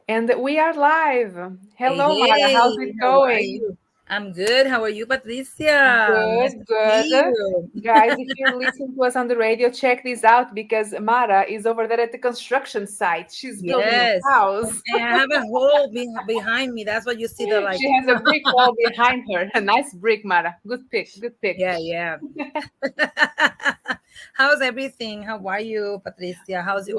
And we are live. Hey, Hello, Mara. How's hey, it how are going? you? I'm good. How are you, Patricia? Nice Good, to see good. you. Guys, if you're listening to us on the radio, check this out because Mara is over there at the construction site. She's building Yes. a house. And I have a hole behind me. That's what you see the like. She has a brick wall behind her. A nice brick, Mara. Good pick, good pick. Yeah, yeah. How's everything? How are you, Patricia? What was your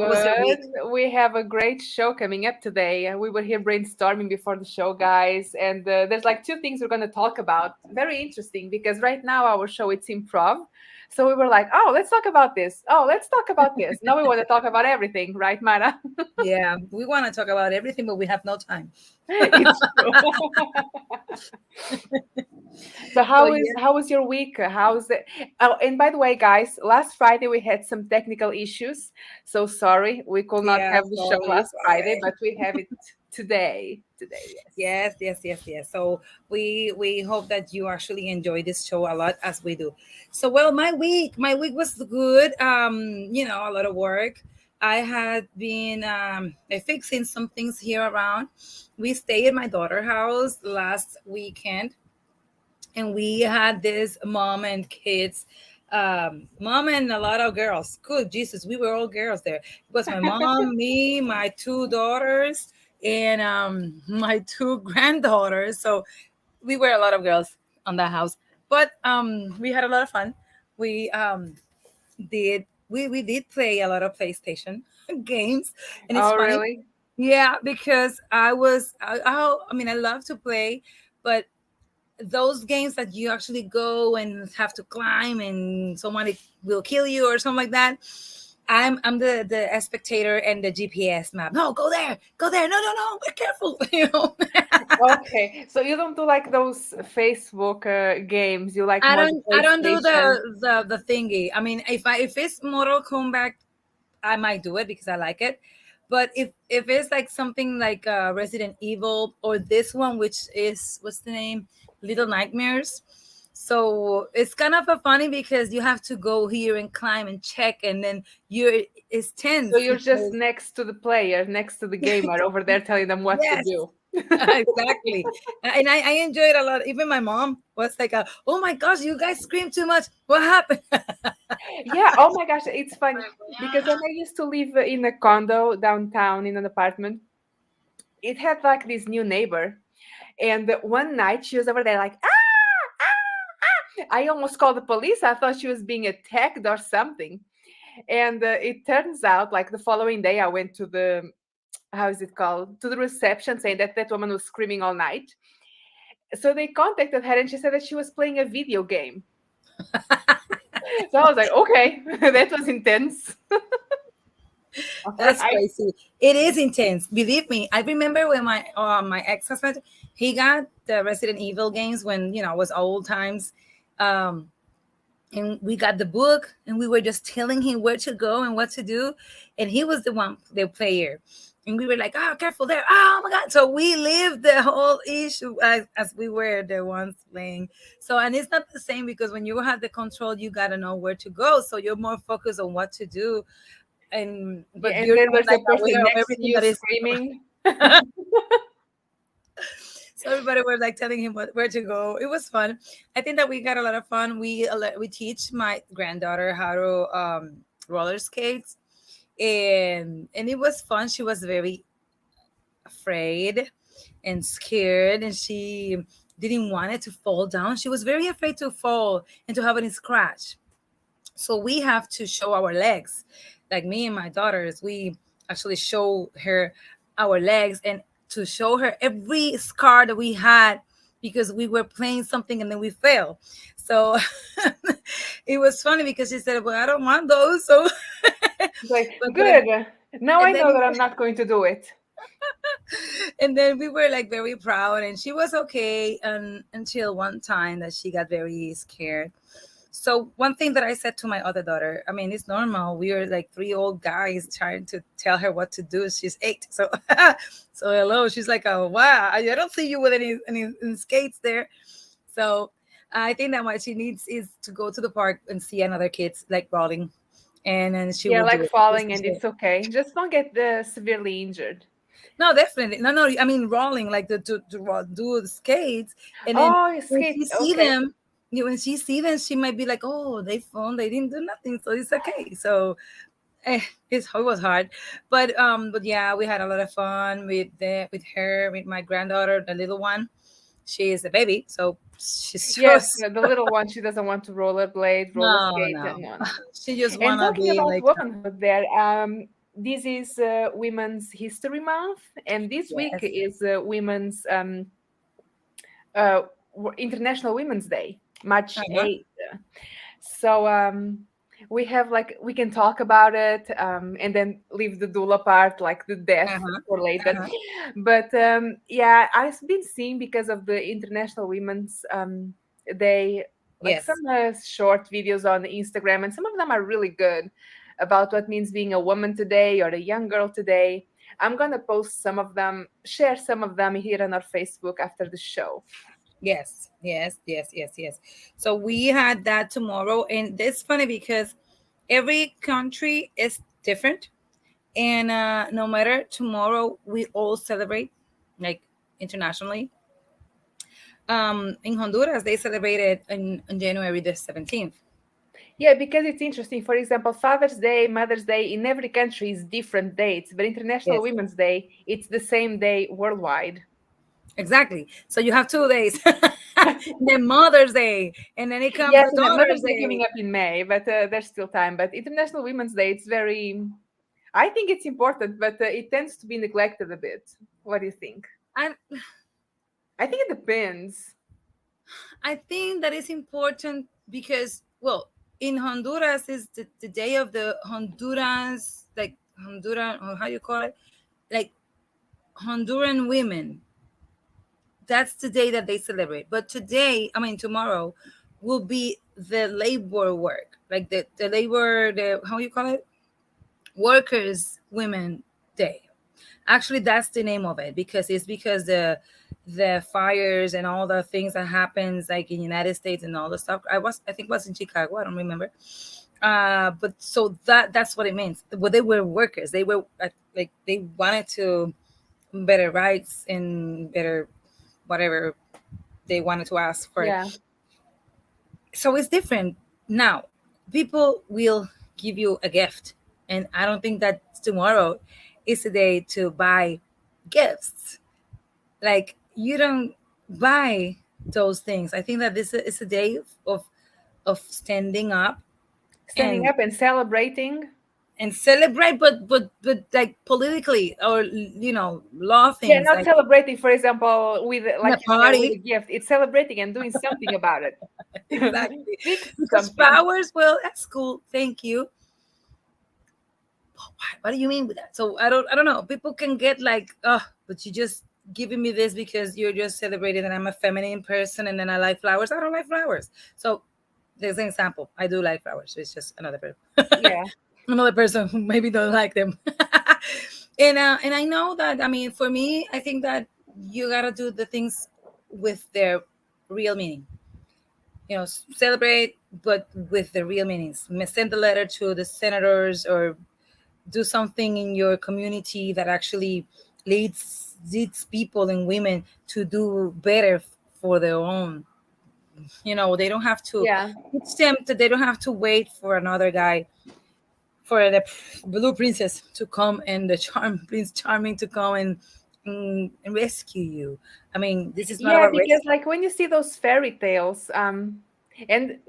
Good. week? We have a great show coming up today. We were here brainstorming before the show, guys, and there's like two things we're going to talk about. Very interesting because right now our show it's improv. So we were like, "Oh, let's talk about this. Oh, let's talk about this." Now we want to talk about everything, right, Mara? Yeah, we want to talk about everything, but we have no time. It's true. So So how yeah, was your week? How's it? Oh, and by the way, guys, last Friday we had some technical issues. So sorry, we could not yeah. have the show Sorry, last Friday, sorry. but we have it today. Today, yes. Yes, yes, yes, yes. So we hope that you actually enjoy this show a lot as we do. So well, my week was good. A lot of work. I had been fixing some things here around. We stayed at my daughter's house last weekend, and we had this mom and kids, mom and a lot of girls. Good Jesus, we were all girls there. It was my mom, me, my two daughters, and my two granddaughters. So we were a lot of girls on that house, but we had a lot of fun. We we did play a lot of PlayStation games, and it's Oh, funny. really? Yeah, because I love to play, but those games that you actually go and have to climb and somebody will kill you or something like that. I'm the spectator and the GPS map. No, go there, go there. No, no, no, be careful. Okay. So you don't do like those Facebook games. You like more the I don't do PlayStation. the thingy. I mean, if it's Mortal Kombat, I might do it because I like it. But if it's like something like Resident Evil or this one, which is what's the name, Little Nightmares. So it's kind of a funny because you have to go here and climb and check, and then it's So tense you're just because next to the player, next to the gamer over there telling them what to yes, do. exactly. And I enjoy it a lot. Even my mom was like, "Oh my gosh, you guys scream too much. What happened?" Yeah, oh my gosh, it's funny because when I used to live in a condo downtown in an apartment, it had like this new neighbor. And one night she was over there like, I almost called the police. I thought she was being attacked or something. And it turns out, like the following day, I went to the, how is it called? To the reception saying that that woman was screaming all night. So they contacted her and she said that she was playing a video game. So I was like, okay, that was intense. All That's right. crazy. It is intense. Believe me. I remember when my ex husband, he got the Resident Evil games when it was old times, um, and we got the book and we were just telling him where to go and what to do, and he was the player, and we were like, "Oh, careful there! Oh my God!" So we lived the whole issue as we were the ones playing. So and it's not the same because when you have the control, you gotta know where to go. So you're more focused on what to do and Yeah, but and you're then not there's a like person aware of next to everything you that is screaming. so everybody was like telling him where to go. It was fun. I think that we got a lot of fun. We teach my granddaughter how to roller skates, and it was fun. She was very afraid and scared, and she didn't want it to fall down. She was very afraid to fall and to have any scratch. So we have to show our legs, like me and my daughters, we actually show her our legs and to show her every scar that we had because we were playing something and then we fell. So it was funny because she said, well, I don't want those. So It's like, but good. Now I and then know that I'm not going to do it. and then we were like very proud, and she was okay, and until one time that she got very scared. So one thing that I said to my other daughter, I mean, it's normal. We are like three old guys trying to tell her what to do. She's 8, so so hello. She's like, oh wow, I don't see you with any skates there. So I think that what she needs is to go to the park and see another kids like rolling, and then she Yeah, will do like it. falling and it's okay. Just don't get severely injured. No, definitely. No, no. I mean, rolling like do the skates, and then Oh, when skate. she see Okay. them, when she see them, she might be like, "Oh, they fun. They didn't do nothing, so it's okay." So it was hard, but yeah, we had a lot of fun with her, with my granddaughter, the little one. She is a baby, so she's Yes, just the little one, she doesn't want to rollerblade, roller no, skate, no. and no, no. She just And wanna talking be about like womanhood there, this is Women's History Month, and this week yes, is Women's uh, International Women's Day, March uh-huh. 8th. So we have like we can talk about it and then leave the doula part, like the death, Uh-huh. for later. Uh-huh. But yeah, I've been seeing because of the International Women's Day, like some Yes. short videos on Instagram, and some of them are really good about what means being a woman today or a young girl today. I'm gonna post some of them, share some of them here on our Facebook after the show. Yes, yes, yes, yes, yes. So we had that tomorrow, and it's funny because every country is different, and no matter tomorrow, we all celebrate, like internationally. In Honduras, they celebrated on January the 17th. Yeah, because it's interesting. For example, Father's Day, Mother's Day in every country is different dates, but International Yes, Women's Day, it's the same day worldwide. exactly. So you have 2 days, then Mother's Day, and then it comes Yes, the and then Daughter's Mother's Day coming Day. up in May, but there's still time. But International Women's Day, it's very, I think it's important, but it tends to be neglected a bit. What do you think? And I think it depends. I think that is important because, well, in Honduras is the day of the Hondurans, like Honduran, or how you call it, like Honduran women. That's the day that they celebrate. But today, I mean tomorrow, will be the labor work, like the labor, the how you call it, workers women day. Actually, that's the name of it because it's because the fires and all the things that happens like in United States and all the stuff. I think it was in Chicago. I don't remember. But so that's what it means. Well, they were workers. They were like they wanted to better rights and better whatever they wanted to ask for. Yeah. So it's different now. People will give you a gift, and I don't think that tomorrow is the day to buy gifts. Like you don't buy those things. I think that this is a day of standing up Standing and up and celebrating. celebrate, but like politically or law Yeah, things not like celebrating, for example, with, in like a you said, with a party. gift. It's celebrating and doing something about it. Exactly, Fix because something. flowers, well, that's cool, thank you. What do you mean with that? So I don't know. People can get like, oh, but you just giving me this because you're just celebrating that I'm a feminine person and then I like flowers. I don't like flowers. So there's an example. I do like flowers. It's just another person. Yeah. Another person who maybe don't like them. And I know that, I mean, for me, I think that you gotta do the things with their real meaning. Celebrate, but with the real meanings. Send the letter to the senators or do something in your community that actually leads people and women to do better for their own. They don't have to Yeah. teach them that they don't have to wait for another guy, for the blue princess to come and the Prince Charming to come and rescue you. I mean, this is not Yeah, about because rescue. like when you see those fairy tales, and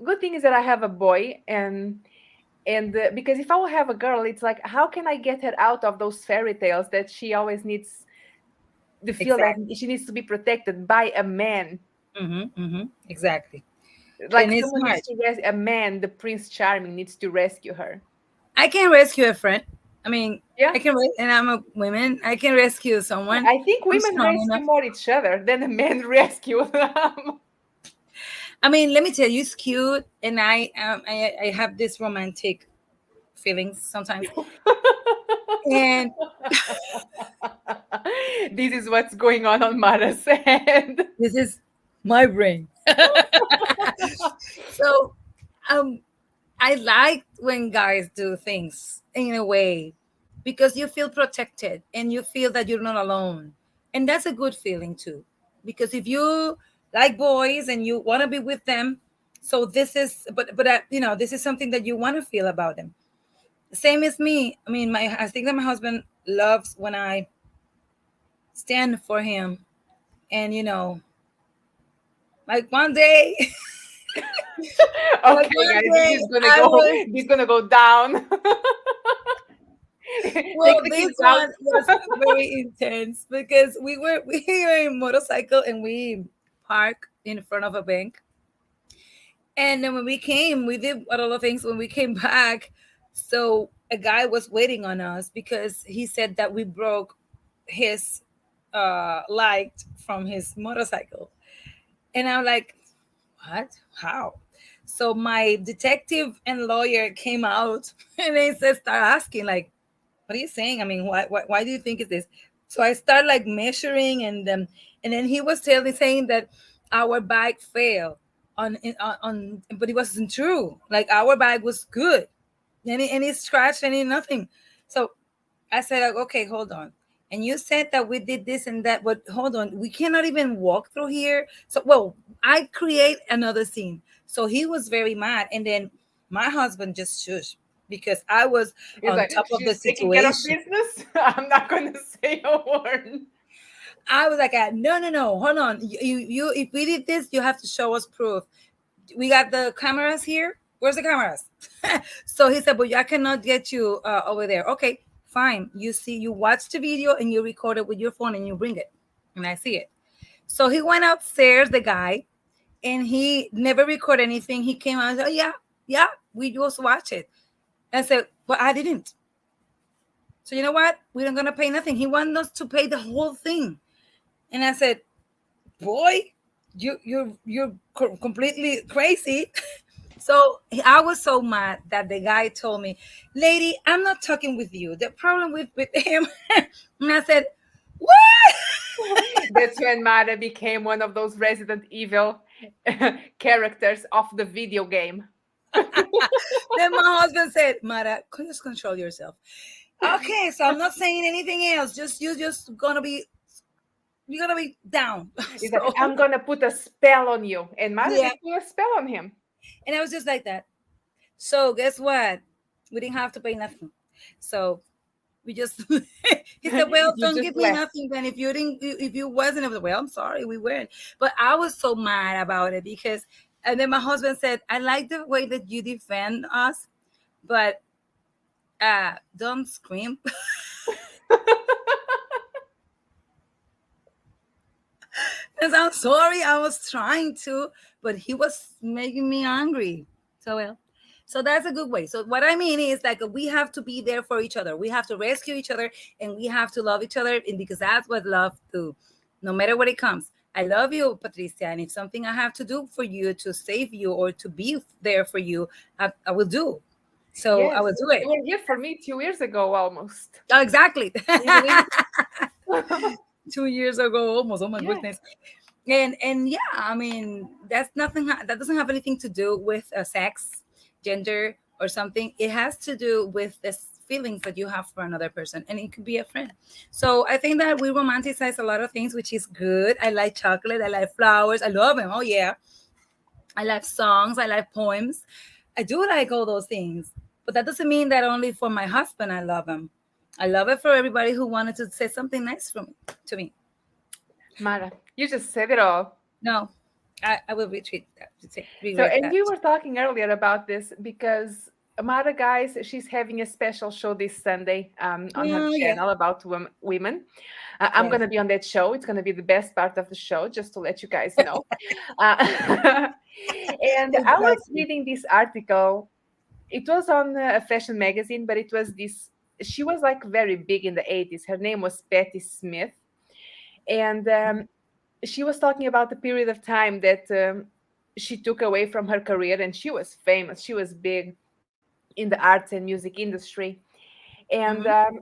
good thing is that I have a boy, and because if I will have a girl, it's like how can I get her out of those fairy tales that she always needs to feel that Exactly. she needs to be protected by a man, Exactly. like And it's someone needs smart. to a man, the Prince Charming needs to rescue her. I can rescue a friend. I mean, Yeah, and I'm a woman. I can rescue someone. I think I'm women strong rescue enough. more each other than the men rescue them. I mean, let me tell you, it's cute, and I have this romantic feelings sometimes, and This is what's going on Mara's head. this is my brain. So, um, I like when guys do things in a way. because you feel protected and you feel that you're not alone. And that's a good feeling too. Because if you like boys and you want to be with them, so this is, this is something that you want to feel about them. Same as me. I mean, I think that my husband loves when I stand for him. And, like one day, like Okay, one guys, this day is gonna I go. was, This is gonna go down. Take well, the this kids out. one was very intense because we were in motorcycle and we park in front of a bank. And then when we came, we did a lot of things. When we came back, so a guy was waiting on us because he said that we broke his light from his motorcycle. And I'm like, what? How? So my detective and lawyer came out and they said, start asking, like, what are you saying? I mean, why do you think it's this? So I start like measuring, and then he was saying that our bike failed but it wasn't true. Like our bike was good, any scratch, any nothing. So I said, like, okay, hold on. And you said that we did this and that, but hold on, we cannot even walk through here. So, well, I create another scene. So he was very mad. And then my husband just shushed because I was He's on like, top of the she's taking care of situation. business. I'm not gonna say a word. I was like, no, no, no, hold on. If we did this, you have to show us proof. We got the cameras here. Where's the cameras? So he said, but I cannot get you over there. Okay, fine. You watch the video and you record it with your phone and you bring it. And I see it. So he went upstairs, the guy, and he never recorded anything. He came out and said, oh, yeah, yeah, we just watch it. I said, well, I didn't. So you know what? We're not going to pay nothing. He wanted us to pay the whole thing. And I said, boy, you're completely crazy. So I was so mad that the guy told me, lady, I'm not talking with you. The problem with him. And I said, what? That's when Mara became one of those Resident Evil characters of the video game. Then my husband said, Mara, just control yourself. Okay, so I'm not saying anything else. Just you're gonna be down. He's like, So I'm gonna put a spell on you. And Mara yeah. did put a spell on him. And I was just like that. So guess what? We didn't have to pay nothing. So we just he said, well, You don't just give me left. nothing then if you wasn't. I was, well, I'm sorry, we weren't. But I was so mad about it because, and then my husband said, I like the way that you defend us, but don't scream. Because I'm sorry, I was trying to, but he was making me angry. So well, so that's a good way. So what I mean is like we have to be there for each other. We have to rescue each other, and we have to love each other, and because that's what love do. No matter what it comes, I love you, Patricia, and if something I have to do for you to save you or to be there for you, I will do. So I Yes. will do You it. were here for me 2 years ago almost. Oh, exactly. Mhm. 2 years ago, almost. Oh my Yeah. goodness. And yeah, I mean that's nothing that doesn't have anything to do with sex, gender, or something. It has to do with this feelings that you have for another person, and it could be a friend. So I think that we romanticize a lot of things, which is good. I like chocolate, I like flowers, I love them. Oh yeah, I like songs, I like poems. I do like all those things, but that doesn't mean that only for my husband I love him. I love it for everybody who wanted to say something nice from to me. Mara, you just said it all. No, I will retreat that. So, Regret and that. we were talking earlier about this because Mara, guys, she's having a special show this Sunday on her Oh yeah. channel about women. I'm going Yes. to be on that show. It's going to be the best part of the show, just to let you guys know. Uh, and I was Exactly. reading this article. It was on a fashion magazine, but it was this. She was like very big in the 80s. Her name was Patti Smith. And she was talking about the period of time that she took away from her career, and she was famous. She was big in the arts and music industry. And Mm-hmm.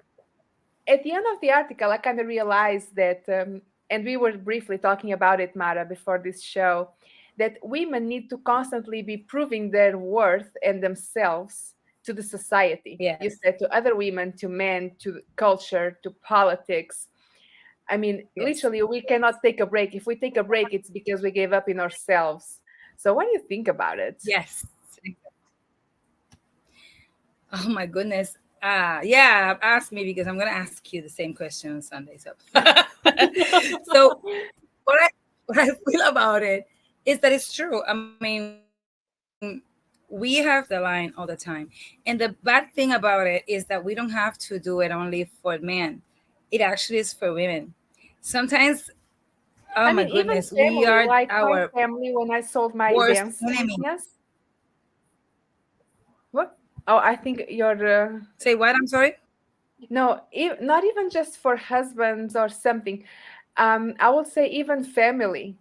at the end of the article, I kind of realized that, and we were briefly talking about it, Mara, before this show, that women need to constantly be proving their worth and themselves to the society. You Yes. said to other women, to men, to culture, to politics. I mean, Yes. literally, we cannot take a break. If we take a break, it's because we gave up in ourselves. So, what do you think about it? Yes. Oh my goodness. Yeah, ask me because I'm gonna ask you the same question on Sunday. So, so what I what I feel about it is that it's true. I mean, we have to walk the line all the time, and the bad thing about it is that we don't have to do it only for men. It actually is for women. Sometimes, oh I my mean, even goodness, we family, are like my our family, when I sold my worst dance enemy. business. What? Oh, I think you're. Say what? I'm sorry. No, not even just for husbands or something. I would say even family.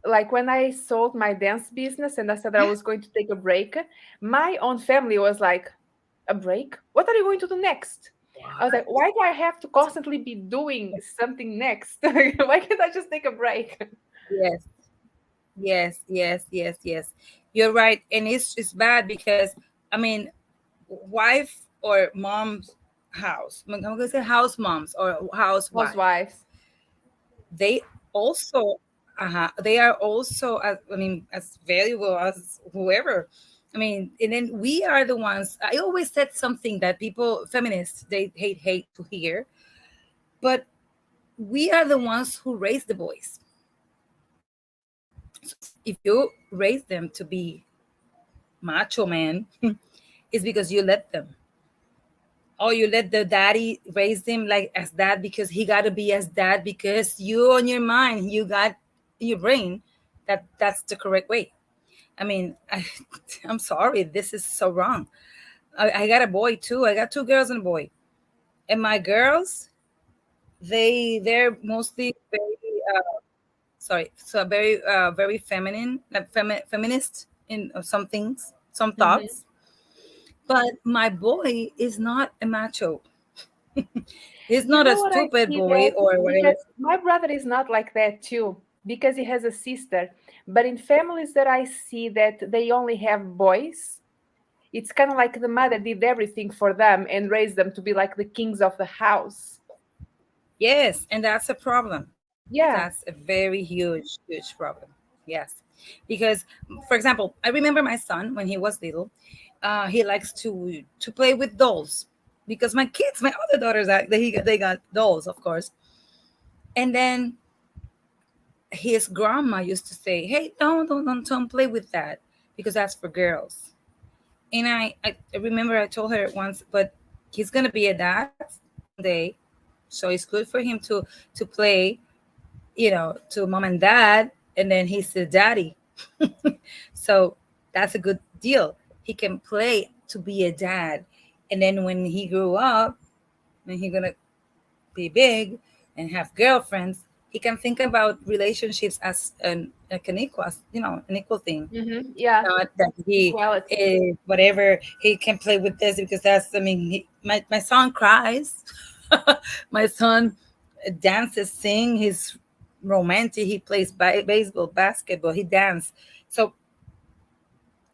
Like when I sold my dance business and I said that I was going to take a break, my own family was like, "A break? What are you going to do next?" I was like, "Why do I have to constantly be doing something next? Why can't I just take a break?" Yes. Yes, yes, yes, yes. You're right, and it's bad because I mean, wife or mom's house. I'm gonna say house moms or housewife. Housewives. They also, they are also, as, I mean, as valuable as whoever. I mean, and then we are the ones. I always said something that people, feminists, they hate to hear, but we are the ones who raise the boys. So if you raise them to be macho man, it's because you let them. Or you let the daddy raise him like as dad because he got to be as dad because you on your mind, you got your brain that that's the correct way. I mean, I'm sorry, this is so wrong. I got a boy too. I got two girls and a boy, and my girls, they're mostly very sorry, so very feminine, like feminist in some things, some Hmm. thoughts. But my boy is not a macho. He's You not a know what I stupid see boy that or whatever. because my brother is not like that too, because he has a sister. But in families that I see that they only have boys, it's kind of like the mother did everything for them and raised them to be like the kings of the house. Yes, and that's a problem. That's a Yeah. very huge problem. Yes, because for example, I remember my son when he was little. He likes to play with dolls because my kids, my other daughters, they got dolls, of course. And then his grandma used to say, "Hey, don't play with that because that's for girls." And I remember I told her once, but he's gonna be a dad someday, so it's good for him to play, to mom and dad, and then he's the daddy. So that's a good deal. He can play to be a dad, and then when he grew up, when he gonna be big and have girlfriends, he can think about relationships as like an equal, an equal thing. Hmm. Yeah. Not that he Equality. whatever he can play with this because that's. I mean, my son cries. My son dances, sing. He's romantic. He plays baseball, basketball. He dance. So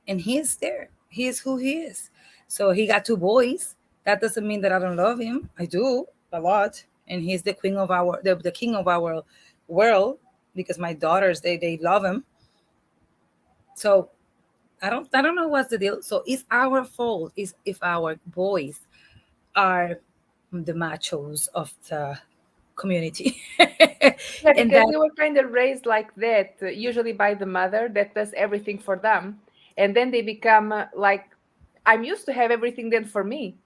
and he is there. He is who he is. So he got two boys. That doesn't mean that I don't love him. I do a lot, and he's the queen of the king of our world because my daughters they love him. So I don't know what's the deal. So it's our fault is if our boys are the machos of the community, Yeah, and because that they were kind of raised like that, usually by the mother that does everything for them. And then they become like, I'm used to have everything done for me.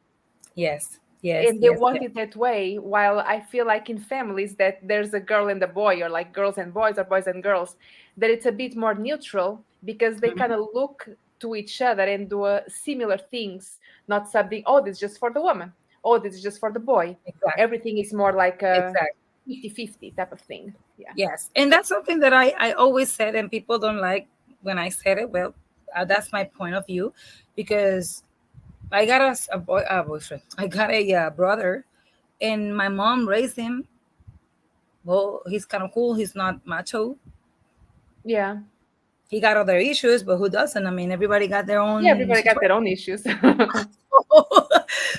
yes, yes, And they yes, want yes, it that way. While I feel like in families that there's a girl and a boy, or like girls and boys, or boys and girls, that it's a bit more neutral because they kind mhm, of look to each other and do similar things, not something, oh, this is just for the woman, oh, this is just for the boy. exactly, Everything is more like a exactly. 50-50 type of thing. Yeah. Yes, and that's something that I always said, and people don't like when I said it. Well, that's my point of view, because I got a boyfriend. I got a brother, and my mom raised him. Well, he's kind of cool. He's not macho. Yeah. He got other issues, but who doesn't? I mean, everybody got their Yeah, own everybody got their situation. own issues.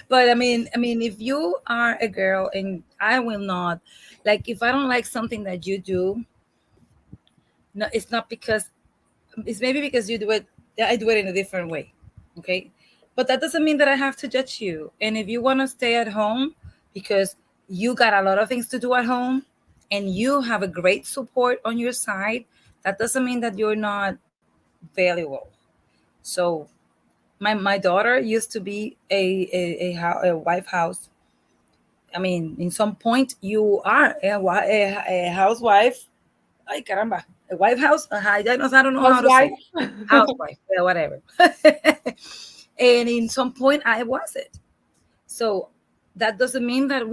But I mean, if you are a girl and I will not, like, if I don't like something that you do, no, it's not because it's maybe because you do it. I do it in a different way, okay? But that doesn't mean that I have to judge you. And if you want to stay at home because you got a lot of things to do at home and you have a great support on your side, that doesn't mean that you're not valuable. So my daughter used to be a wife house. I mean, in some point, you are a housewife. Ay, caramba. A wife house? I don't know how to say Housewife. it. Housewife, yeah, whatever. And in some point, I was it. So that doesn't mean that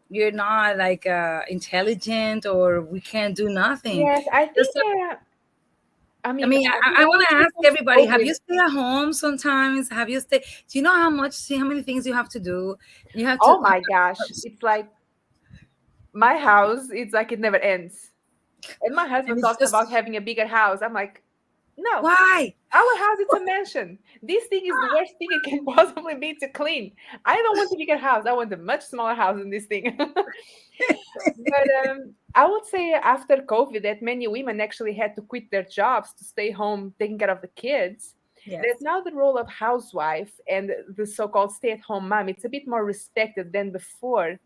you're not like intelligent or we can't do nothing. Yes, I Just think. I I mean, mean, I think I I want would to say ask post everybody: have COVID. you stayed at home sometimes? Have you stayed? Do you know how many things you have to do? You have to. Oh my gosh, it's like my house. It's like it never ends. And my And husband it's talks about just having a bigger house. I'm like, no, why? our house it's a mansion. This thing is the worst thing it can possibly be to clean. I don't want a bigger house. I want a much smaller house than this thing. But I would say after COVID, that many women actually had to quit their jobs to stay home taking care of the kids. Yes, That now the role of housewife and the so-called stay-at-home mom, it's a bit more respected than before.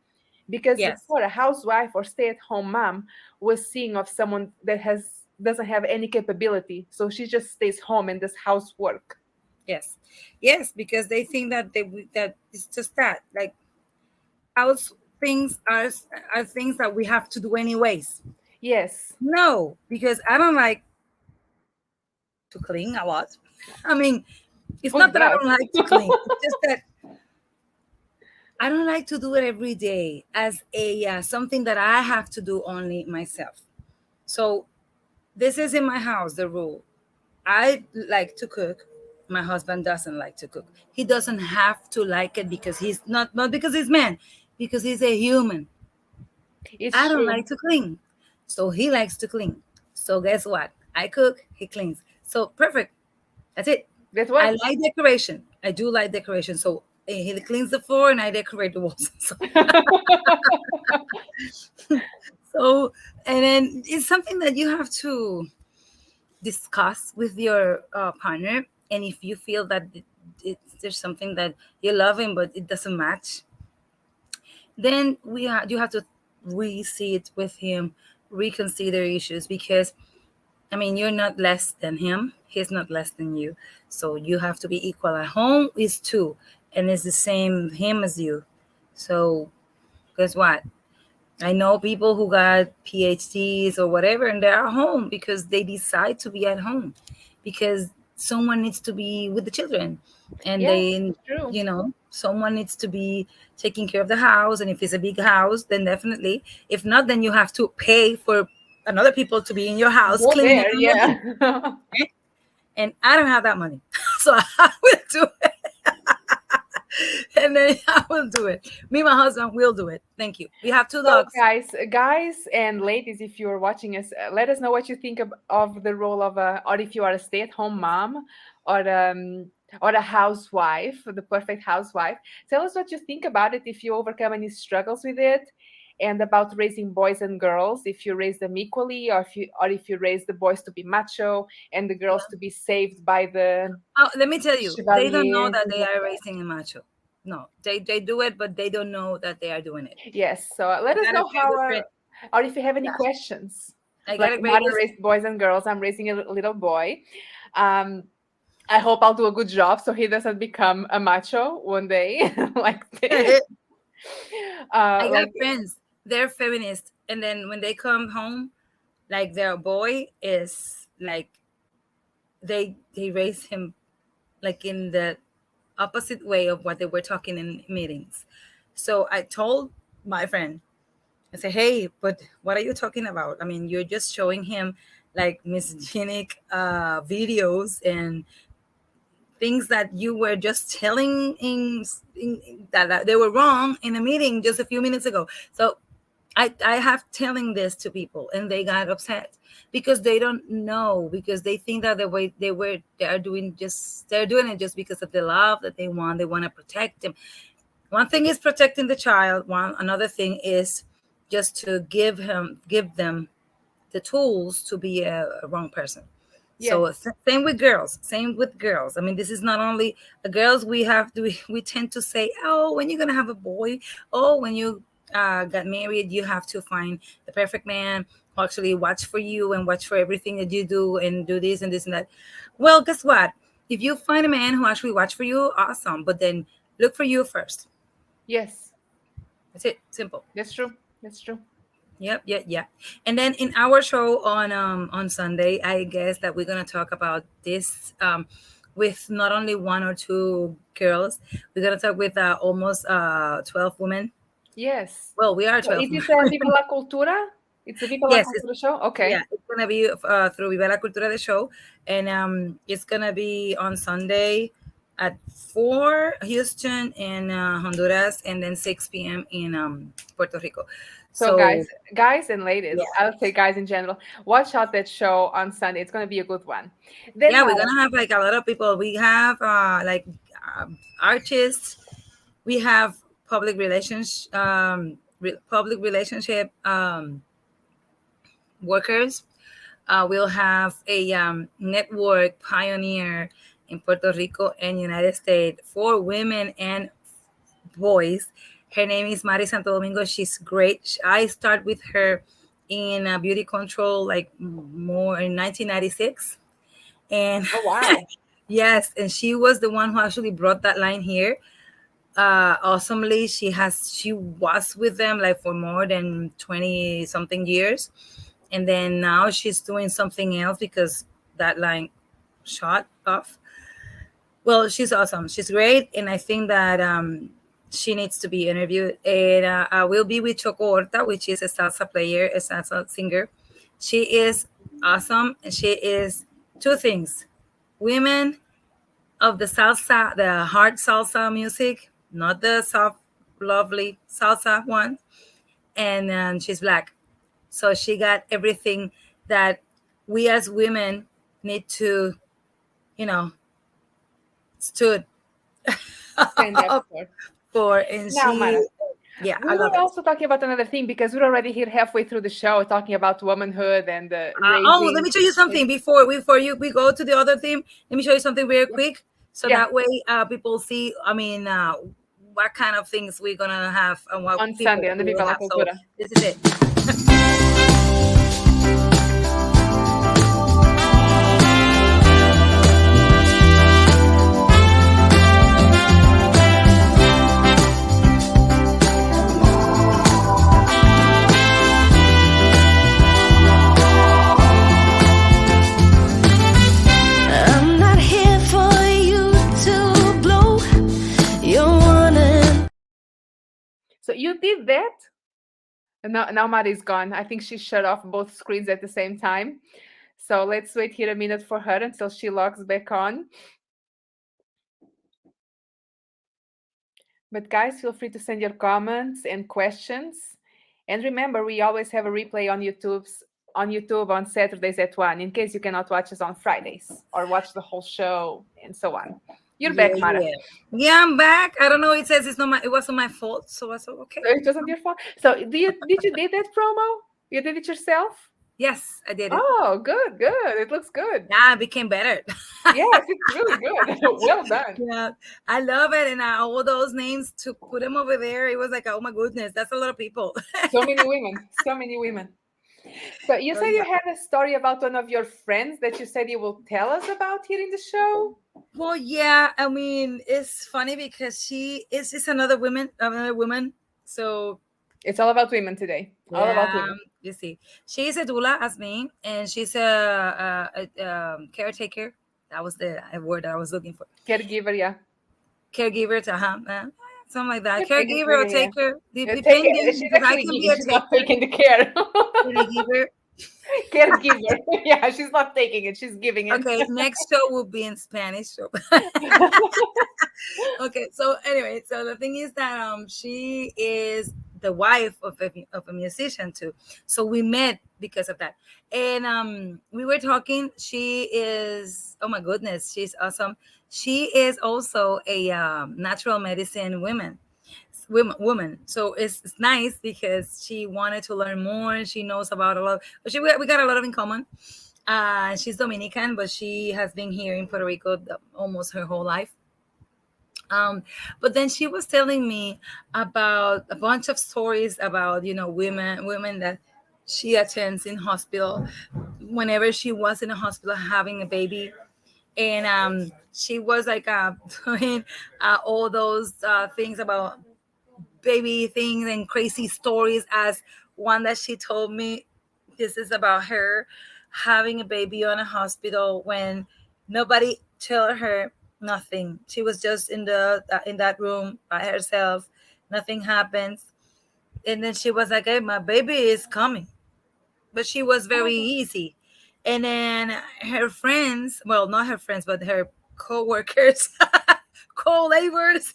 Because yes, before, a housewife or stay-at-home mom was seen of someone that has doesn't have any capability, so she just stays home and does housework. yes, yes. Because they think that that it's just that like house things are things that we have to do anyways. Yes. No, because I don't like to clean a lot. I mean, it's Who not that I does? don't like to clean. It's just that I don't like to do it every day as a something that I have to do only myself. So this is in my house the rule. I like to cook. My husband doesn't like to cook. He doesn't have to like it because he's not because he's man, because he's a human. I It's don't true. like to clean. So he likes to clean. So guess what? I cook, he cleans. So perfect. That's it. That I works. like decoration. I do like decoration. So he cleans the floor and I decorate the walls. So, so and then it's something that you have to discuss with your partner. And if you feel that there's something that you're loving but it doesn't match, then you have to re-see it with him, reconsider issues because I mean you're not less than him. He's not less than you. So you have to be equal. At home is two, and it's the same him as you. So guess what? I know people who got PhDs or whatever, and they're at home because they decide to be at home because someone needs to be with the children, and Yes, they, it's true. someone needs to be taking care of the house. And if it's a big house, then definitely. If not, then you have to pay for another people to be in your house Go cleaning there, and doing your thing. yeah. Right? And I don't have that money, so I will do it. And then I will do it. Me, and my husband will do it. Thank you. We have two So, dogs. guys and ladies, if you're watching us, let us know what you think of the role of a, or if you are a stay-at-home mom, or a housewife, the perfect housewife. Tell us what you think about it. If you overcome any struggles with it, and about raising boys and girls. If you raise them equally, or if you raise the boys to be macho and the girls to be saved by the Oh, let me tell you, they don't know chevalier, that things they like are that. raising a macho. No, they do it, but they don't know that they are doing it. Yes. So let I us got a know very how, good friend. or if you have any Yeah, questions, I like got a very how to good. raise boys and girls. I'm raising a little boy. Um, I hope I'll do a good job so he doesn't become a macho one day, like I got like friends. They're feminists, and then when they come home, like their boy is like they raise him like in the opposite way of what they were talking in meetings. So I told my friend, I said, hey, but what are you talking about? I mean, you're just showing him like misogynic videos and things that you were just telling that they were wrong in a meeting just a few minutes ago. So I have telling this to people and they got upset because they don't know, because they think that the way they're doing it just because of the love that they want to protect them. One thing is protecting the child, one another thing is just to give them the tools to be a wrong person. Yes. So same with girls. Same with girls. I mean, this is not only girls. We have to. We tend to say, "Oh, when you're gonna have a boy, oh, when you got married, you have to find the perfect man who actually watch for you and watch for everything that you do and do this and this and that." Well, guess what? If you find a man who actually watch for you, awesome. But then look for you first. Yes. That's it. Simple. That's true. That's true. Yep, yeah, yeah. And then in our show on Sunday, I guess that we're gonna talk about this with not only one or two girls. We're gonna talk with almost 12 women. Yes. Well, we are So 12 is women. it a Viva la Cultura? It's a Viva la Yes, Cultura show? yeah, Okay. it's gonna be through Viva la Cultura the show, and it's gonna be on Sunday at 4 Houston in Honduras, and then 6 p.m. in Puerto Rico. So guys, So guys and ladies, yeah, I'll say guys in general, watch out that show on Sunday. It's gonna be a good one. Then yeah, we're gonna have like a lot of people. We have like artists. We have public relationship workers. We'll have a network pioneer in Puerto Rico and United States for women and boys. Her name is Mari Santo Domingo. She's great. I start with her in beauty control like more in 1996, and oh wow. yes, and she was the one who actually brought that line here. Awesomely, she was with them like for more than 20 something years, and then now she's doing something else because that line shot off. Well, she's awesome. She's great, and I think that she needs to be interviewed. And I will be with Choco Horta, which is a salsa player, a salsa singer. She is awesome, and she is two things: women of the salsa, the hard salsa music, not the soft, lovely salsa one. And she's black, so she got everything that we as women need to, you know, stood Stand up for. for. And Now, she, Mara, yeah, I we love were it. also talking about another thing because we're already here halfway through the show talking about womanhood and Oh, let raising. me show you something before you we go to the other theme. Let me show you something real quick, so Yeah, that way people see. I mean, what kind of things we're gonna have and what on people Sunday on the we will Viva la have. So Cultura. this is it. I'm not here for you to blow your warning. So you did that? And now Mari's gone. I think she shut off both screens at the same time. So let's wait here a minute for her until she logs back on. But guys, feel free to send your comments and questions. And remember, we always have a replay on YouTube on Saturdays at 1 in case you cannot watch us on Fridays or watch the whole show and so on. You're Yeah, back, Mara. yeah, yeah. I'm back. I don't know. It says it's not my. It wasn't my fault. So I said okay. So it wasn't your fault. So did you did that promo? You did it yourself? Yes, I did it. Oh, good, good. It looks good. Yeah, it became better. Yes, it's really good. Well done. Yeah, I love it, and all those names to put them over there. It was like, oh my goodness, that's a lot of people. So many women. So many women. So you So said you yeah. had a story about one of your friends that you said you will tell us about here in the show. Well, yeah. I mean, it's funny because she is another woman. So It's all about women today. All about yeah, women. you see, she's a doula as me, and she's a caretaker. That was the word that I was looking for. Caregiver, yeah. Caregiver to something like that. Yeah, caregiver, Caregiver or yeah, yeah. taker, Yeah, take it. depending, She's because I actually can be giving. a She's not taker. taking the care. Caregiver. Caregiver. Yeah, she's not taking it. She's giving it. Okay, next show will be in Spanish. So. Okay, so anyway, so the thing is that she is the wife of a musician too. So we met because of that. And we were talking. She is, oh my goodness, she's awesome. She is also a natural medicine woman. So it's nice because she wanted to learn more. She knows about a lot. We got a lot of in common. She's Dominican, but she has been here in Puerto Rico almost her whole life. But then she was telling me about a bunch of stories about, women that she attends in hospital whenever she was in a hospital having a baby. And she was like doing all those things about baby things and crazy stories. As one that she told me, this is about her having a baby on a hospital when nobody told her nothing. She was just in that room by herself. Nothing happens. And then she was like, hey, my baby is coming. But she was very easy. And then her friends, well, not her friends, but her co-workers, co-laborers,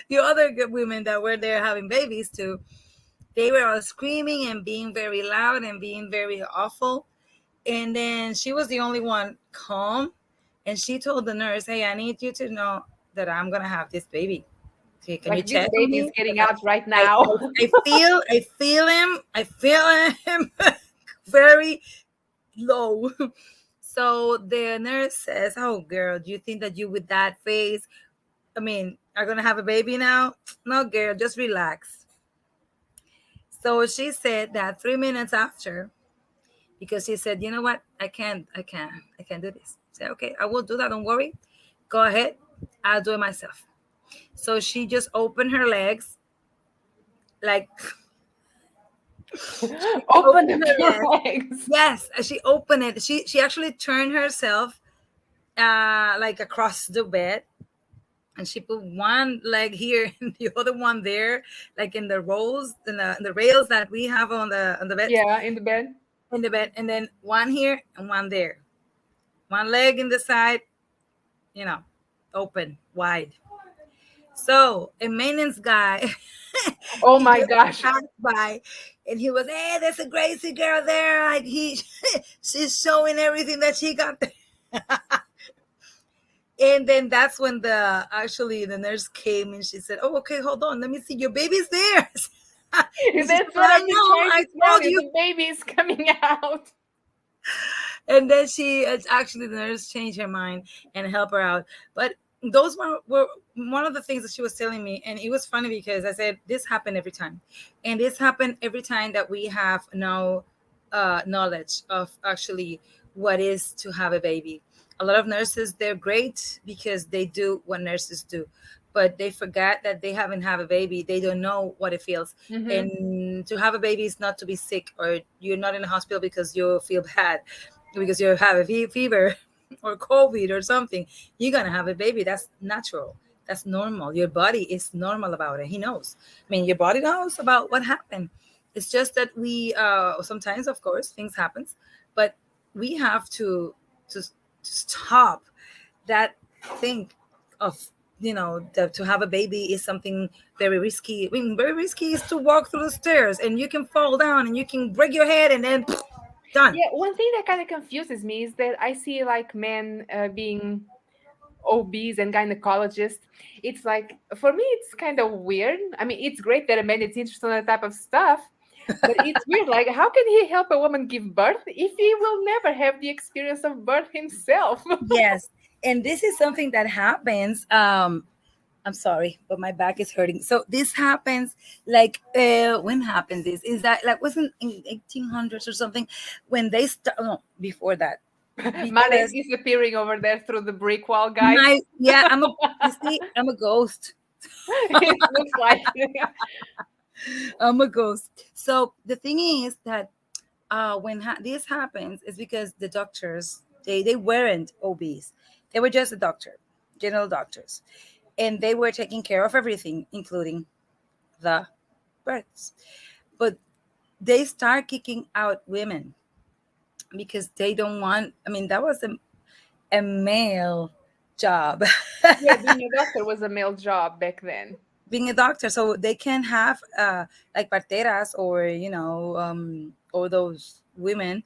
the other good women that were there having babies too, they were all screaming and being very loud and being very awful. And then she was the only one calm. And she told the nurse, hey, I need you to know that I'm going to have this baby. Okay, can you Like this check on baby is me? getting out right I, now. I feel him very low. So the nurse says, oh, girl, do you think that you with that face, I mean, are going to have a baby now? No, girl, just relax. So she said that 3 minutes after, because she said, you know what? I can't do this. I said, okay, I will do that. Don't worry. Go ahead. I'll do it myself. So she just opened her legs, like Open opened up her your legs. legs. Yes, she opened it. She actually turned herself like across the bed, and she put one leg here and the other one there, like in the rolls and the rails that we have on the bed, Yeah, in the bed. and then one here and one there, one leg in the side, open wide. So a maintenance guy, Oh he my just gosh. passed by, and he was, hey, there's a crazy girl there. Like she's showing everything that she got there. And then that's when the nurse came and she said, oh, okay, hold on, let me see, your baby's there. And she said, That's what I I've been know, trying I to tell told you. you. The baby is coming out. And then it's actually the nurse changed her mind and helped her out. But those were one of the things that she was telling me. And it was funny because I said, this happened every time. And this happened every time that we have no knowledge of actually what is to have a baby. A lot of nurses, they're great because they do what nurses do, but they forgot that they haven't have a baby. They don't know what it feels. Mm-hmm. And to have a baby is not to be sick, or you're not in a hospital because you feel bad, because you have a fever or COVID or something. You're gonna have a baby. That's natural. That's normal. Your body is normal about it. He knows. I mean, your body knows about what happened. It's just that we sometimes, of course, things happens, but we have to stop that think of, to have a baby is something very risky. I mean, very risky is to walk through the stairs and you can fall down and you can break your head and then done. Yeah, one thing that kind of confuses me is that I see like men being OBs and gynecologists. It's like, for me, it's kind of weird. I mean, it's great that a man is interested in that type of stuff, but it's weird. Like, how can he help a woman give birth if he will never have the experience of birth himself? Yes, and this is something that happens. I'm sorry, but my back is hurting. So this happens like when happened this? Is that like wasn't in 1800s or something when they start? No, before that. Mane is Because disappearing over there through the brick wall, guys. yeah, you see, I'm a ghost. It looks like. I'm a ghost. So the thing is that when this happens is because the doctors, they weren't OBs. They were just a doctor, general doctors, and they were taking care of everything, including the births. But they start kicking out women because they don't want. I mean, that was a male job. Yeah, being a doctor was a male job back then. being a doctor, so they can have like parteras, or or those women.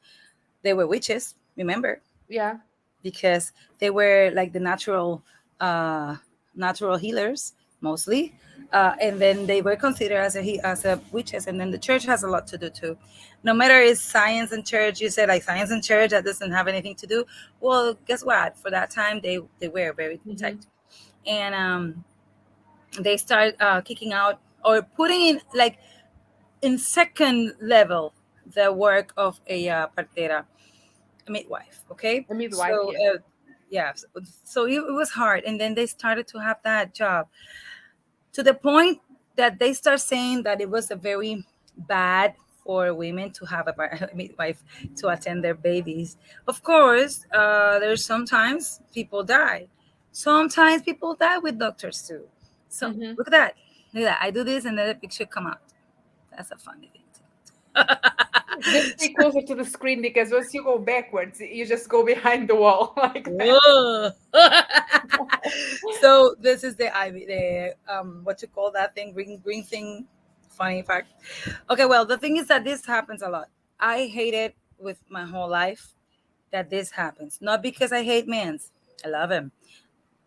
They were witches, remember, Yeah. because they were like the uh natural healers mostly, and then they were considered as a witches. And then the church has a lot to do too. No matter it's science and church, you said like science and church, that doesn't have anything to do. Well, guess what, for that time they were very Hmm. tight. And they start kicking out or putting in like in second level the work of a partera, a midwife. Okay, A midwife, so yes. yeah, so it was hard. And then they started to have that job to the point that they start saying that it was a very bad for women to have a midwife to attend their babies. Of course, there's sometimes people die. Sometimes people die with doctors too. So Hmm. look at that. Look at that. I do this and then the picture come out. That's a funny thing too. Just stay closer to the screen because once you go backwards, you just go behind the wall like that. Whoa. So this is the what you call that thing, green thing. Funny fact. Okay, well, the thing is that this happens a lot. I hate it with my whole life that this happens. Not because I hate men's. I love him.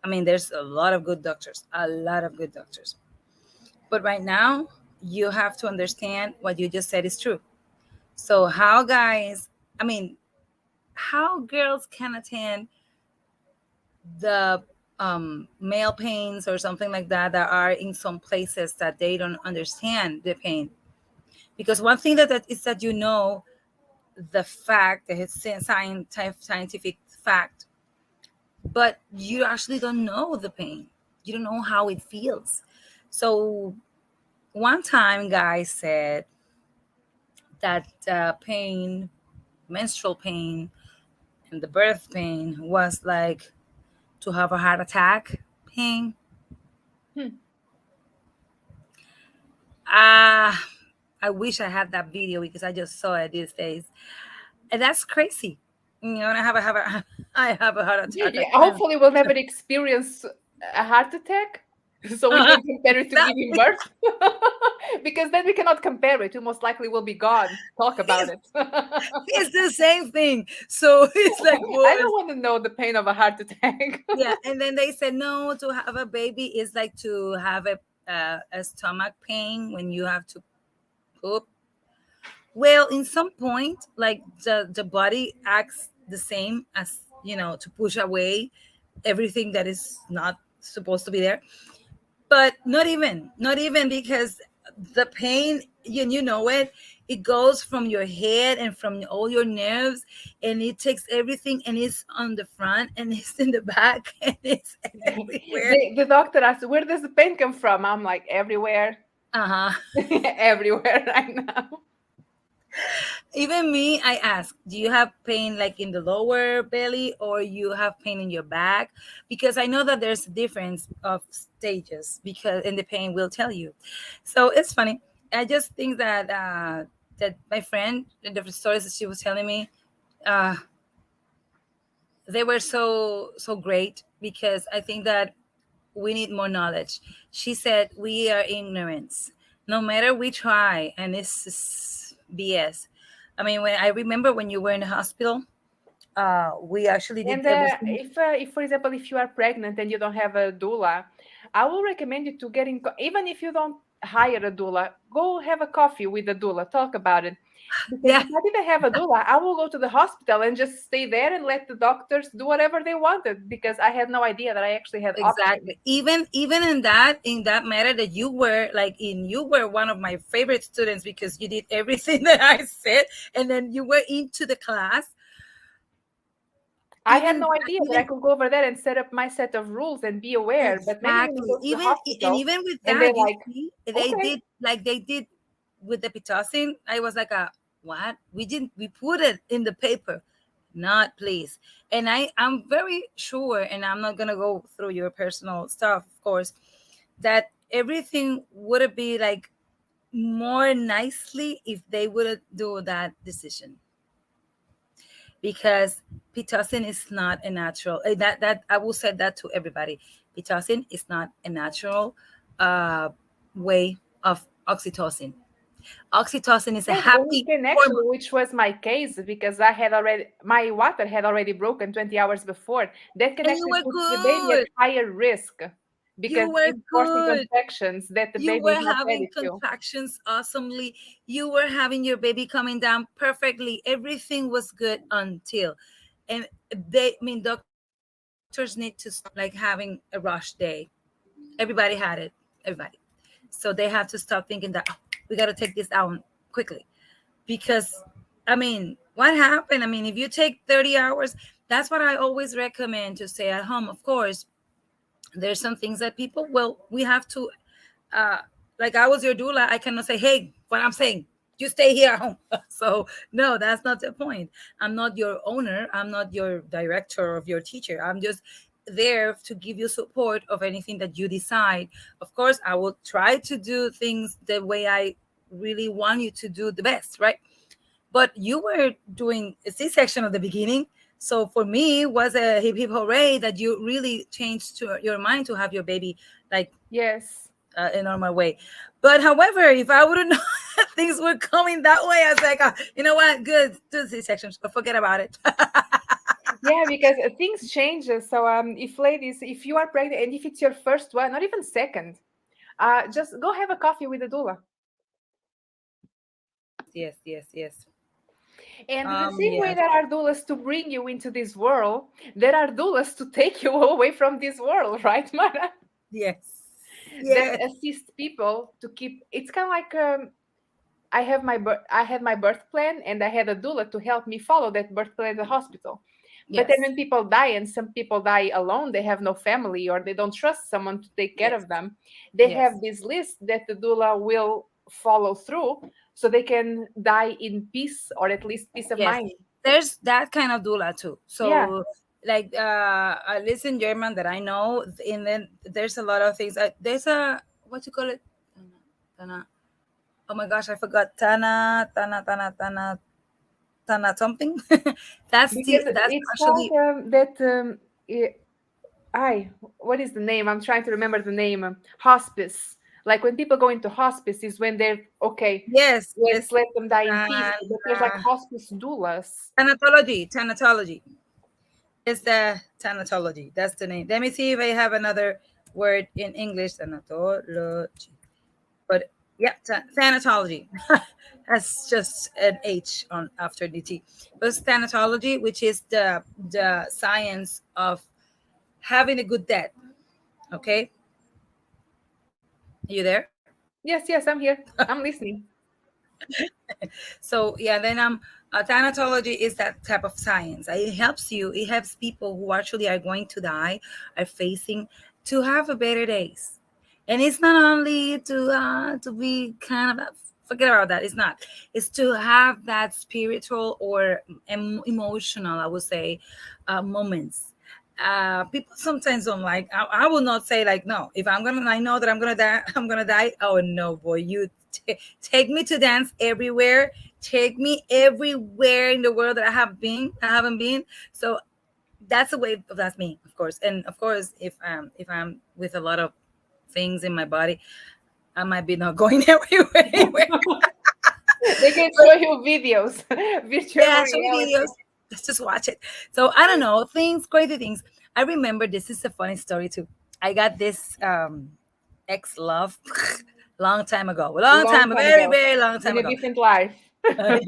I mean, there's a lot of good doctors, a lot of good doctors. But right now, you have to understand what you just said is true. So how guys, I mean, how girls can attend the male pains or something like that that are in some places that they don't understand the pain. Because one thing that is that the fact that it's scientific fact, but you actually don't know the pain. You don't know how it feels. So one time, guy said that pain, menstrual pain, and the birth pain was like to have a heart attack pain. Hmm. Ah, I wish I had that video because I just saw it these days, and that's crazy. And I have a heart attack Yeah, at times. hopefully we'll never experience a heart attack so we can compare it to giving Exactly. birth. Because then we cannot compare it. You most likely will be gone. Talk about It's, it. it's the same thing. So it's like I don't worse. want to know the pain of a heart attack. Yeah, and then they said no, to have a baby is like to have a stomach pain when you have to poop. Well, in some point, like the body acts the same as to push away everything that is not supposed to be there. But not even because the pain, you know it goes from your head and from all your nerves, and it takes everything, and it's on the front and it's in the back and it's everywhere. The doctor asked, where does the pain come from? I'm like, everywhere. Uh-huh. Everywhere right now. Even me, I ask, do you have pain like in the lower belly or you have pain in your back? Because I know that there's a difference of stages, because and the pain will tell you. So it's funny. I just think that that my friend, the different stories that she was telling me, uh, they were so great, because I think that we need more knowledge. She said we are ignorance. No matter we try, and this is BS. I mean, when I remember when you were in the hospital, we actually did And everything. if, for example, if you are pregnant and you don't have a doula, I will recommend you to get in, even if you don't hire a doula, go have a coffee with a doula, talk about it. Because Yeah, if I didn't have a doula, I will go to the hospital and just stay there and let the doctors do whatever they wanted because I had no idea that I actually had options. exactly. Even in that matter that you were like in, you were one of my favorite students because you did everything that I said, and then you were into the class. I had Even no idea that I even could go over there and set up my set of rules and be aware. But maybe when you exactly, go to the and hospital even with and they're that, you like, see, they okay, did like they did with the pitocin. I was like, what? We put it in the paper, not please. And I'm very sure, and I'm not gonna go through your personal stuff, of course, that everything would be like more nicely if they would do that decision, because pitocin is not a natural, that I will say that to everybody. Pitocin is not a natural uh way of oxytocin. Oxytocin is a Yes, and it happy can hormone. actually, which was my case because I had already my water had already broken 20 hours before. That can And you actually were put the baby at good. higher risk because You were it's forcing good. contractions that the You baby were is not having ready to. contractions awesomely. You were having your baby coming down perfectly. Everything was good until, and they, I mean, doctors need to stop like having a rush day. Everybody had it, everybody. So they have to stop thinking that, "Oh, we got to take this down quickly," because, I mean, what happened? I mean, if you take 30 hours, that's what I always recommend to stay at home. Of course, there's some things that people, well, we have to, uh like, I was your doula, I cannot say, hey, what I'm saying, you stay here at home. So no, that's not the point. I'm not your owner, I'm not your director of your teacher, I'm just there to give you support of anything that you decide. Of course, I will try to do things the way I really want you to do the best, right? But you were doing a C-section at the beginning. So for me, it was a hip hip hooray that you really changed to your mind to have your baby like Yes. a normal way. But however, if I wouldn't know that things were coming that way, I was like, you know what? Good, do C-section, but forget about it. Yeah, because things change. So if ladies, if you are pregnant and if it's your first one, not even second, just go have a coffee with a doula. Yes, yes, yes. And the same way Yes, there are doulas to bring you into this world, there are doulas to take you away from this world, right, Mara? yes, That yes, assist people to keep. It's kind of like I had my birth plan, and I had a doula to help me follow that birth plan in the hospital. But then yes, when people die, and some people die alone, they have no family or they don't trust someone to take care yes, of them. They yes, have this list that the doula will follow through, so they can die in peace or at least peace of yes. mind. There's that kind of doula too. Yeah, So, like, at least in German that I know, and then there's a lot of things. There's a, what you call it? Tana. Oh my gosh, I forgot. Tana something. because That's it's called actually, that. I what is the name? I'm trying to remember the name. Hospice. Like when people go into hospice is when they're okay. yes, Let's yes. let them die in peace. But there's like Tana, hospice doulas. Thanatology. It's the thanatology. That's the name. Let me see if I have another word in English. Thanatology. But yeah, thanatology. That's just an H on after the T. But it's thanatology, which is the science of having a good death. Okay, you there? Yes, yes, I'm here. I'm listening. So yeah, then thanatology is that type of science. It helps you. It helps people who actually are going to die, are facing, to have a better days. And it's not only to be kind of, forget about that. It's not. It's to have that spiritual or emotional, I would say, moments. People sometimes don't like. I will not say like no. If I'm gonna, I know that I'm gonna die. I'm gonna die. Oh no, boy, you take me to dance everywhere. Take me everywhere in the world that I haven't been. So that's the way. That's me, of course. And of course, if I'm with a lot of things in my body, I might be not going everywhere. Anywhere. They can But show you videos, virtual yeah, show me reality. videos. Let's just watch it. So I don't know, things, crazy things. I remember, this is a funny story too. I got this ex love long time ago. A long Long time, a time very, ago, very long in time a ago. different life. Yeah.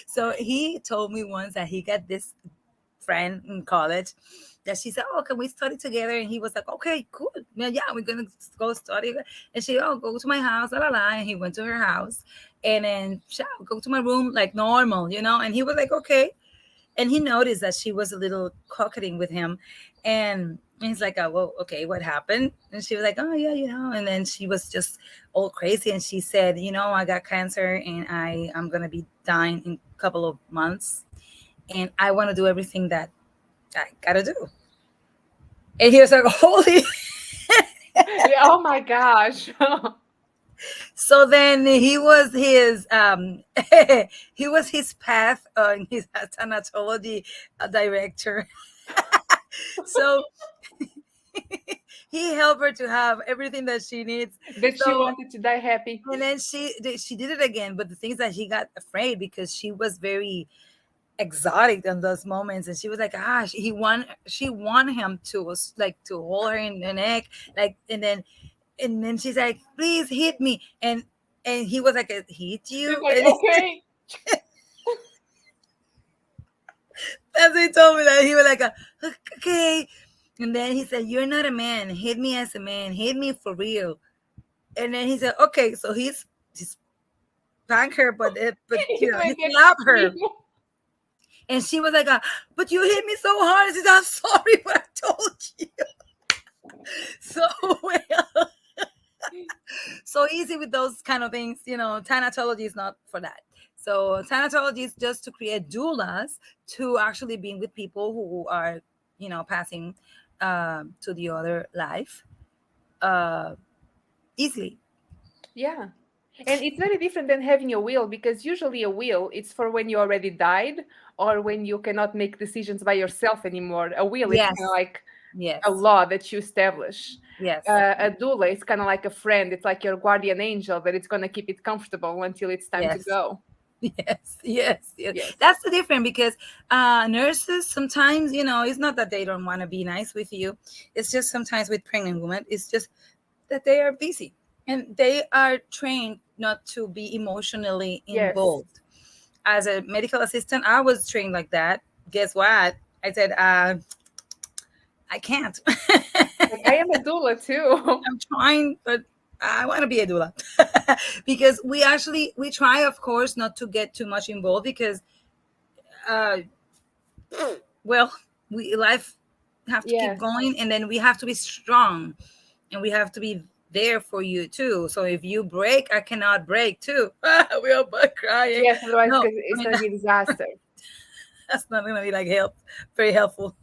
So he told me once that he got this friend in college that she said, "Oh, can we study together?" And he was like, "Okay, cool. Yeah, we're gonna go study." And she, "Oh, go to my house, la la la." And he went to her house, and then she, "Oh, go to my room like normal, you know." And he was like, "Okay." And he noticed that she was a little coquetting with him, and he's like, "Oh, well, okay, what happened?" And she was like, "Oh yeah, you know." And then she was just all crazy, and she said, "You know, I got cancer, and I'm gonna be dying in a couple of months, and I want to do everything that I gotta do." And he was like, "Holy!" Yeah, oh my gosh. So then he was his he was his path on his thanatology director. So he helped her to have everything that she needs. That she So, wanted to die happy. and then she did it again. But the things that he got afraid because she was very exotic in those moments, and she was like, ah, she want him to like to hold her in the neck, like, and then she's like, please hit me, and he was like, hit She's you. like, And okay. as he told me that, he was like, okay. And then he said, you're not a man, hit me as a man, hit me for real. And then he said, okay. So he's spanked her, but He's he like a slapped her. scream. And she was like, but you hit me so hard. I said, I'm sorry, but I told you. So well, so easy with those kind of things. Thanatology is not for that. So thanatology is just to create doulas to actually being with people who are, passing to the other life uh, easily. Yeah. And it's very different than having a will, because usually a will it's for when you already died or when you cannot make decisions by yourself anymore. A will it's kind of Yes, like a yes, law that you establish. yes, A doula is kind of like a friend. It's like your guardian angel that it's going to keep it comfortable until it's time to yes. go. Yes, yes, yes. Yes. That's the difference because nurses sometimes, it's not that they don't want to be nice with you. It's just sometimes with pregnant women, it's just that they are busy and they are trained not to be emotionally Yes. involved. As a medical assistant, I was trained like that. Guess what? I said, I can't. Like, I am a doula too. I'm trying, but I want to be a doula because we try, of course, not to get too much involved because, uh, well, we life have to keep Yes. going, and then we have to be strong, and we have to be there for you too. So if you break, I cannot break too. We are both crying. Yes, otherwise No, 'cause I it's mean going to be a disaster. that's not gonna be like very helpful.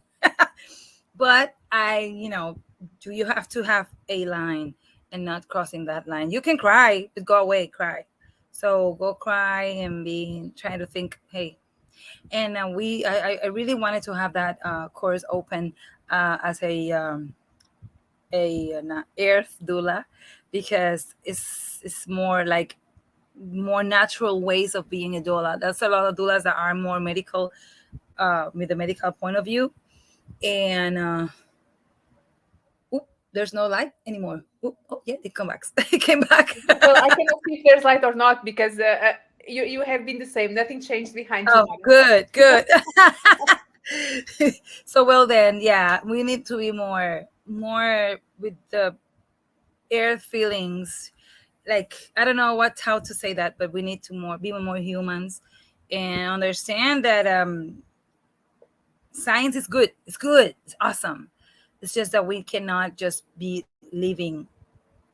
But do you have to have a line and not crossing that line? You can cry, but go away, cry. So go cry and be trying to think, hey. And I really wanted to have that course open as a an earth doula because it's more like more natural ways of being a doula. There's a lot of doulas that are more medical, with a medical point of view, and oop, there's no light anymore. Oop, oh yeah, it come back. It came back. Well, I cannot see if there's light or not because you have been the same. Nothing changed behind you, Oh, Mara. good, good. So well then, yeah, we need to be more with the earth feelings. Like I don't know how to say that, but we need to be more humans and understand that science is good. It's good. It's awesome. It's just that we cannot just be living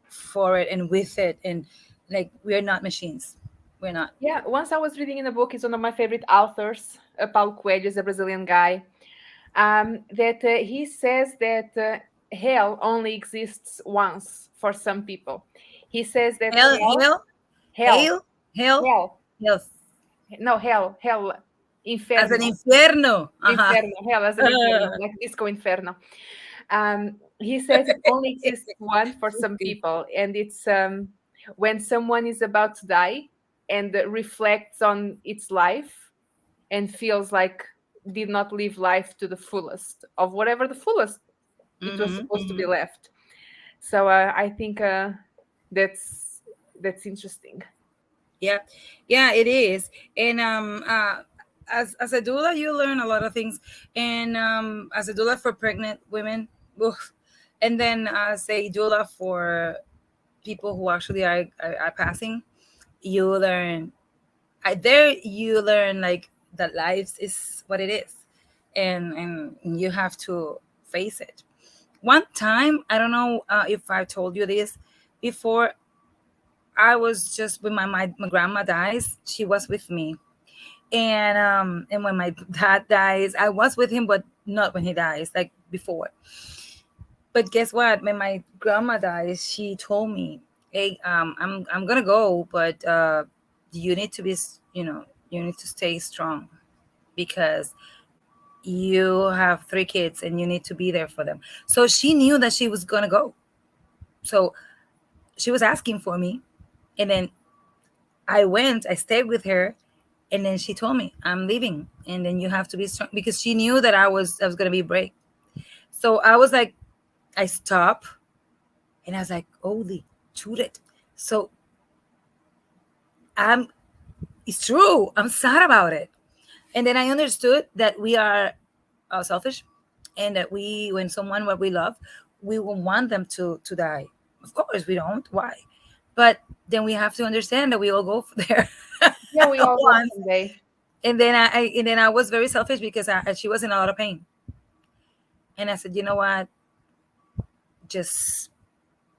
for it and with it, and like we're not machines. We're not. Yeah, once I was reading in a book, it's one of my favorite authors, Paulo Coelho, is a Brazilian guy, that he says that hell only exists once for some people. He says that Hail, hail, hell, hail, hail, hell, hail. no, hell, As an inferno, infierno. Uh-huh. inferno, hell as an inferno, like disco inferno. He says it only exists one for some people, and it's when someone is about to die and reflects on its life and feels like did not live life to the fullest of whatever the fullest it was Mhm, supposed to be mhm. left. So I think that's interesting. Yeah, yeah, it is. And as a doula, you learn a lot of things. And as a doula for pregnant women, oof. And then as a doula for people who actually are passing, you learn. There you learn like that life is what it is, and you have to face it. One time, I don't know if I told you this before. I was just when my grandma dies, she was with me. And when my dad dies, I was with him, but not when he dies, like before. But guess what? When my grandma dies, she told me, "Hey, I'm gonna go, but you need to be, you need to stay strong because you have 3 kids and you need to be there for them. So she knew that she was gonna go. So she was asking for me, and then I went. I stayed with her, and then she told me, "I'm leaving, and then you have to be strong," because she knew that I was gonna be brave. So I was like, I stopped, and I was like, "Holy, shoot it!" So I'm. It's true. I'm sad about it. And then I understood that we are selfish, and that when someone what we love, we will want them to die. Of course, we don't. Why? But then we have to understand that we all go there Yeah, we all go once. someday. And then I was very selfish because she was in a lot of pain, and I said, you know what, just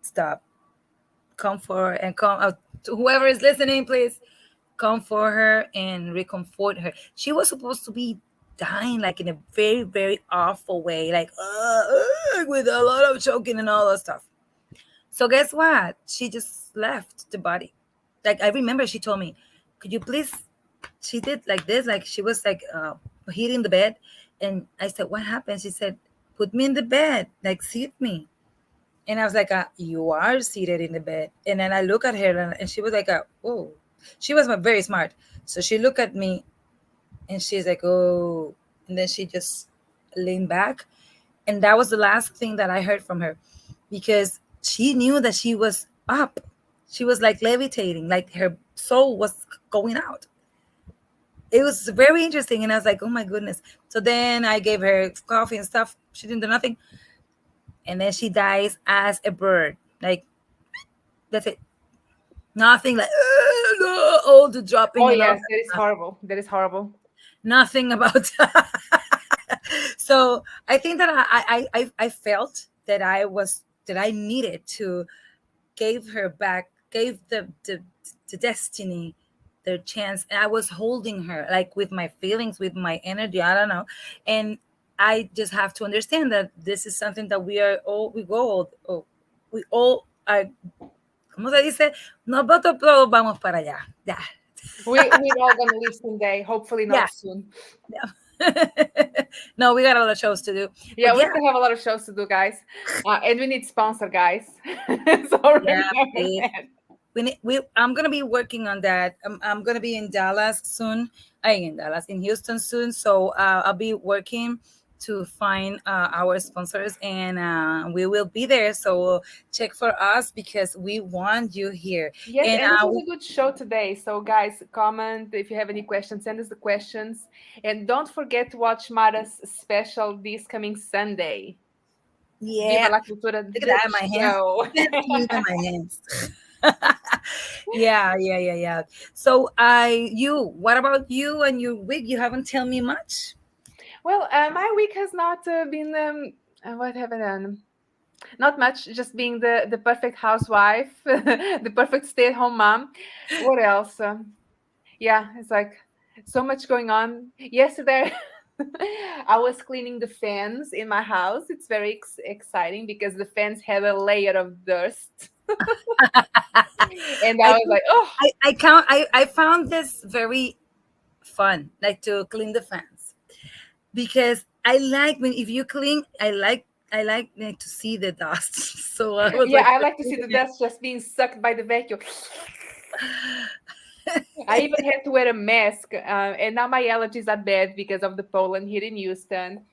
stop, come for her, and come to whoever is listening, please come for her and recomfort her. She was supposed to be dying like in a very, very awful way, like with a lot of choking and all that stuff. So guess what? She just left the body. Like I remember she told me, could you please, she did like this, like she was like hitting the bed. And I said, what happened? She said, put me in the bed, like seat me. And I was like, you are seated in the bed. And then I look at her, and she was like, oh, she was very smart. So she looked at me, and she's like, oh, and then she just leaned back. And that was the last thing that I heard from her, because she knew that she was up. She was like levitating, like her soul was going out. It was very interesting. And I was like, oh my goodness. So then I gave her coffee and stuff. She didn't do nothing. And then she dies as a bird. Like, that's it. Nothing like all the dropping. Oh and all yes, that that is stuff. horrible. That is horrible. Nothing about So I think that I felt that I needed to gave her back, gave the destiny their chance. And I was holding her like with my feelings, with my energy, I don't know. And I just have to understand that this is something that we all are. ¿Cómo se dice? Nosotros todos vamos para allá. Yeah. We're all gonna leave someday. Hopefully Yeah. not soon. No, we got a lot of shows to do. Yeah, But we yeah, still have a lot of shows to do, guys, and we need sponsor, guys. So yeah, remember please. that. I'm gonna be working on that. I'm gonna be in Dallas soon. In Houston soon. So I'll be working to find our sponsors, and we will be there. So check for us because we want you here. Yes, And and this was a good show today. So, guys, comment if you have any questions. Send us the questions, and don't forget to watch Mara's special this coming Sunday. yeah, Viva la Cultura look at that in my hands. show. In my hands. Yeah. So what about you and your wig? You haven't tell me much. Well, my week has not been. What have I done? Not much. Just being the perfect housewife, the perfect stay-at-home mom. What else? Yeah, it's like so much going on. Yesterday, I was cleaning the fans in my house. It's very exciting because the fans had a layer of dust. And I was like, oh, I found this very fun, like to clean the fans, because I like if you clean, I like to see the dust. So I was yeah, like, I like to see the dust just being sucked by the vacuum. I even had to wear a mask, and now my allergies are bad because of the pollen here in Houston.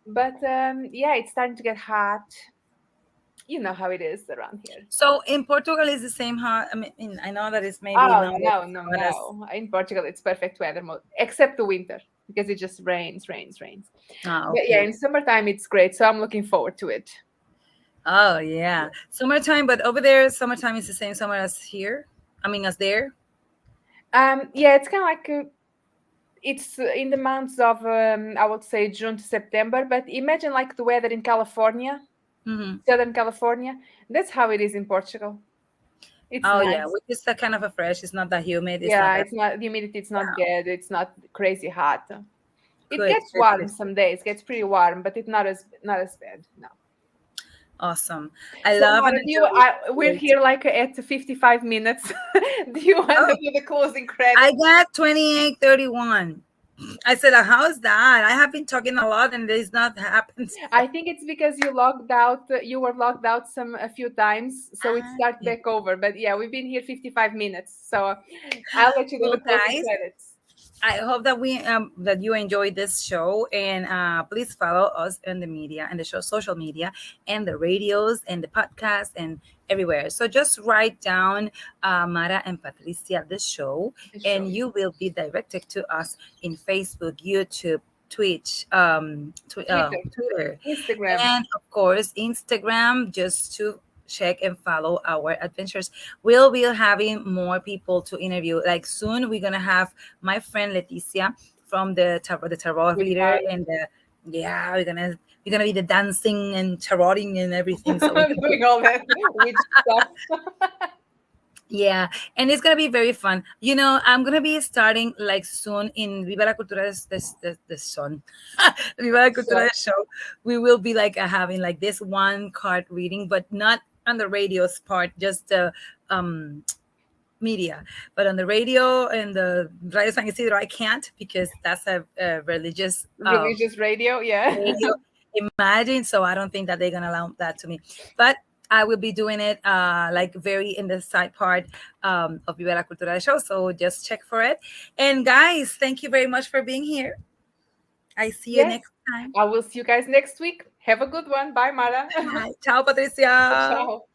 But yeah, it's starting to get hot. You know how it is around here. So in Portugal is the same hot. I mean, I know that it's maybe Oh not no, as no, hot as. no! In Portugal, it's perfect weather mode, except the winter because it just rains. But yeah, Okay. in summertime it's great, so I'm looking forward to it. Oh yeah, summertime. But over there, summertime is the same summer as here. I mean, as there. Yeah, it's kind of like it's in the months of I would say June to September. But imagine like the weather in California, Mm-hmm. Southern California. That's how it is in Portugal. It's Oh yeah, nice. which is that kind of a fresh. It's not that humid. It's not Yeah, that it's not the humidity. It's not wow. bad. It's not crazy hot. It Good. gets Good. warm Good. some days. Gets pretty warm, but it's not as bad. No. Awesome. I So, love and Mara, we're enjoy. here like at 55 minutes. Do you want to Oh, do the closing credits? I got 28:31. I said, how's that? I have been talking a lot and it's not happened. I think it's because you logged out. You were logged out a few times, so it Ah, started yeah. back over. But yeah, we've been here 55 minutes, so I'll let you do Well, the closing guys, credits. I hope that we that you enjoyed this show, and please follow us in the media and the show social media and the radios and the podcast and everywhere. So just write down Mara and Patricia the show, The show. and you will be directed to us in Facebook, YouTube, Twitch, Twitter, Twitter, Instagram. and of course Instagram, just to check and follow our adventures. We'll be having more people to interview. Like soon we're gonna have my friend Leticia from the tarot With reader, Carla. and the yeah, we're gonna be the dancing and tarotting and everything, so we can Doing all that witch stuff. yeah, and it's gonna be very fun. I'm gonna be starting like soon in Viva la Cultura the Son. Viva la Cultura So, show. We will be like having like this one card reading, but not on the radio's part, just the um media. But on the radio and the Radio San Isidro, I can't, because that's a religious religious radio, yeah. radio. Imagine. So I don't think that they're gonna allow that to me. But I will be doing it like very in the side part of Viva la Cultura show. So just check for it. And guys, thank you very much for being here. I see you Yes. next time. I will see you guys next week. Have a good one. Bye, Mara. Bye. Ciao, Patricia. Ciao.